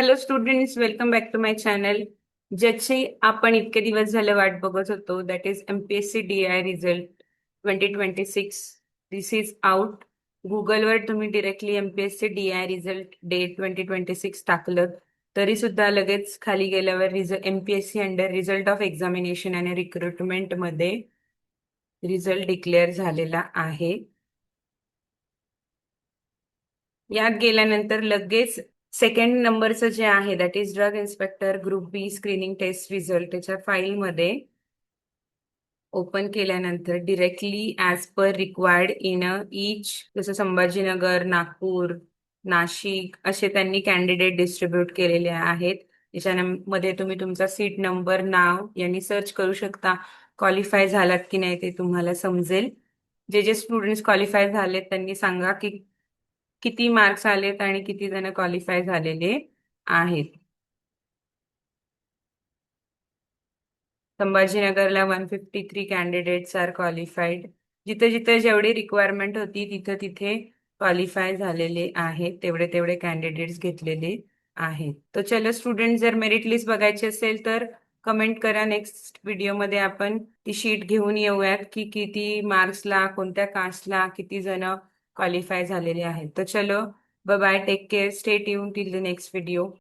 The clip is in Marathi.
Hello students, welcome back to my channel. ज्याची आपण इतके दिवस झाले वाट बघत होतो, that is MPSC DI result 2026. This is out. गुगलवर तुम्ही directly MPSC DI result day 2026 टाकलं तरी सुद्धा लगेच खाली गेल्यावर MPSC under result of examination आणि रिक्रुटमेंट मध्ये रिझल्ट डिक्लेअर झालेला आहे. यात गेल्यानंतर लगेच सेकंड नंबरचं जे आहे that is drug inspector group B screening test result त्याच्या फाईलमध्ये ओपन केल्यानंतर directly as per required in each, जसं संभाजीनगर, नागपूर, नाशिक असे त्यांनी कॅन्डिडेट डिस्ट्रीब्यूट केलेले आहेत. त्याच्यामध्ये तुम्ही तुमचा सीट नंबर, नाव यांनी सर्च करू शकता. क्वालिफाय झालात की नाही ते तुम्हाला समजेल. जे जे स्टुडंट्स क्वालिफाय झालेत त्यांनी सांगा की किती मार्क्स आलेत आणि किती जण क्वालिफाय झालेले आहेत. संभाजीनगरला 153 कॅन्डिडेट्स आर क्वालिफाईड. जिथे जिथे जेवढी रिक्वायरमेंट होती तिथे तिथे क्वालिफाय झालेले आहेत, तेवढे तेवढे कॅन्डिडेट्स घेतलेले आहेत. तर चलो स्टुडंट, जर मेरिट लिस्ट बघायची असेल तर कमेंट करा. नेक्स्ट व्हिडिओमध्ये आपण ती शीट घेऊन येऊयात की किती मार्क्सला, कोणत्या कास्टला किती जण क्वालिफाय झालेले आहेत. तर चलो, bye bye, take care, stay tune till the next video.